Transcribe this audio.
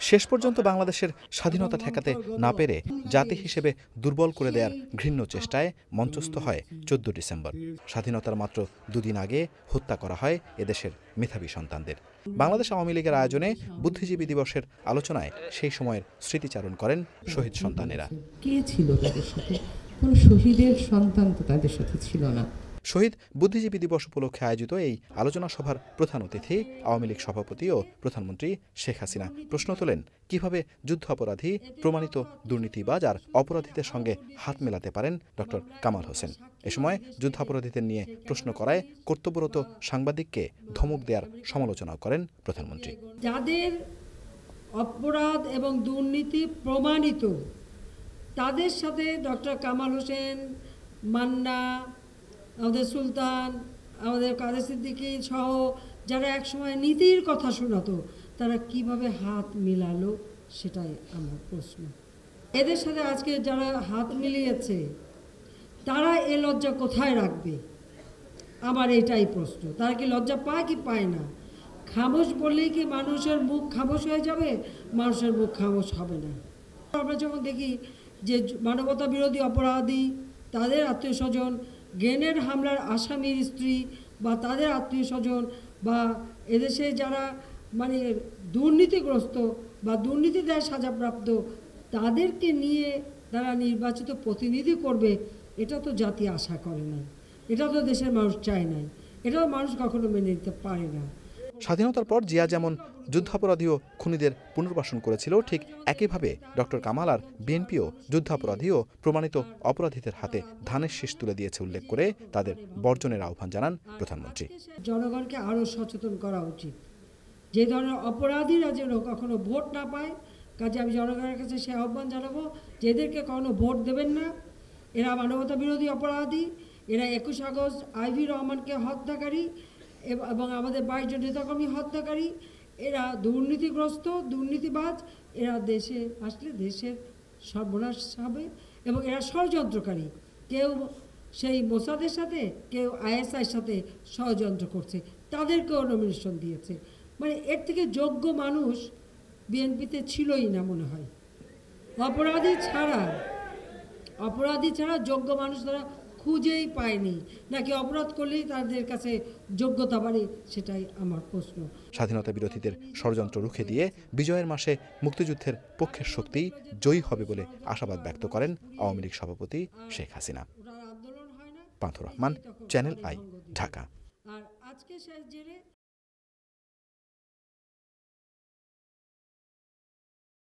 শেষ পর্যন্ত বাংলাদেশের স্বাধীনতা ঠেকাতে না পেরে জাতি হিসেবে দুর্বল করে দেওয়ার ঘৃণ্য চেষ্টায় মঞ্চস্থ হয় ১৪ ডিসেম্বর। স্বাধীনতার মাত্র দুদিন আগে হত্যা করা হয় এদেশের মেধাবী সন্তানদের। বাংলাদেশ আওয়ামী লীগের আয়োজনে বুদ্ধিজীবী দিবসের আলোচনায় সেই সময়ের স্মৃতিচারণ করেন শহীদ সন্তানেরা। কে ছিল তাদের সাথে? কোনো শহীদের সন্তান তো তাদের সাথে ছিল না। শহীদ বুদ্ধিজীবী দিবস উপলক্ষে আয়োজিত এই আলোচনা সভার প্রধান অতিথি আওয়ামী লীগ সভাপতি ও প্রধানমন্ত্রী শেখ হাসিনা প্রশ্ন তোলেন, কিভাবে যুদ্ধাপরাধী, প্রমাণিত দুর্নীতিবাজ আর অপরাধীদের সঙ্গে হাত মেলাতে পারেন ডক্টর কামাল হোসেন। এ সময় যুদ্ধাপরাধীদের নিয়ে প্রশ্ন করায় কর্তব্যরত সাংবাদিককে ধমক দেওয়ার সমালোচনা করেন প্রধানমন্ত্রী। যাদের অপরাধ এবং দুর্নীতি প্রমাণিত তাদের সাথে ডক্টর কামাল হোসেন, মান্না, আমাদের সুলতান, আমাদের কাদের সিদ্দিকী সহ যারা একসময় নীতির কথা শোনাতো, তারা কিভাবে হাত মিলালো সেটাই আমার প্রশ্ন। এদের সাথে আজকে যারা হাত মিলিয়েছে তারা এ লজ্জা কোথায় রাখবে? আমার এটাই প্রশ্ন। তারা কি লজ্জা পায় কি পায় না? খামোশ বললেই কি মানুষের মুখ খামোশ হয়ে যাবে? মানুষের মুখ খামোশ হবে না। আমরা যখন দেখি যে মানবতা বিরোধী অপরাধী, তাদের আত্মীয় স্বজন, গ্রেনেড হামলার আসামির স্ত্রী বা তাদের আত্মীয় স্বজন বা এদেশে যারা মানে দুর্নীতিগ্রস্ত বা দুর্নীতিতে সাজাপ্রাপ্ত, তাদেরকে নিয়ে তারা নির্বাচিত প্রতিনিধি করবে, এটা তো জাতি আশা করে নাই, এটা তো দেশের মানুষ চায় নাই, এটাও মানুষ কখনো মেনে নিতে পারে না। স্বাধীনতার পর জিয়া যেমন যুদ্ধাপরাধী ও খুনিদের পুনর্বাসন করেছিল, ঠিক একইভাবে ডক্টর কামাল আর বিএনপিও যুদ্ধাপরাধী ও প্রমাণিত অপরাধীদের হাতে ধানের শীষ তুলে দিয়েছে উল্লেখ করে তাদের বর্জনের আহ্বান জানান প্রধানমন্ত্রী। জনগণকে আরও সচেতন করা উচিত, যে ধরনের অপরাধীরা যেন কখনো ভোট না পায়। কাজে আমি জনগণের কাছে সে আহ্বান জানাবো যে এদেরকে কখনো ভোট দেবেন না। এরা মানবতা বিরোধী অপরাধী, এরা ২১ আগস্ট আইভি রহমানকে হত্যাকারী এবং আমাদের ২২ জন নেতাকর্মী হত্যাকারী, এরা দুর্নীতিগ্রস্ত, দুর্নীতিবাজ, এরা দেশে আসলে দেশের সর্বনাশ হবে এবং এরা ষড়যন্ত্রকারী। কেউ সেই মোসাদের সাথে, কেউ আইএসআইয়ের সাথে ষড়যন্ত্র করছে, তাদেরকেও নমিনেশন দিয়েছে। মানে এর থেকে যোগ্য মানুষ বিএনপিতে ছিলই না মনে হয়। অপরাধী ছাড়া যোগ্য মানুষ তারা খুঁজেই পায়নি, নাকি অপরাধ করলেই তাদের কাছে যোগ্যতা বাড়ে, সেটাই আমার প্রশ্ন। স্বাধীনতা বিরোধীদের ষড়যন্ত্র রুখে দিয়ে বিজয়ের মাসে মুক্তিযুদ্ধের পক্ষের শক্তি জয়ী হবে বলে আশাবাদ ব্যক্ত করেন আওয়ামী লীগ সভাপতি শেখ হাসিনা। পান্থ রহমান, চ্যানেল আই, ঢাকা।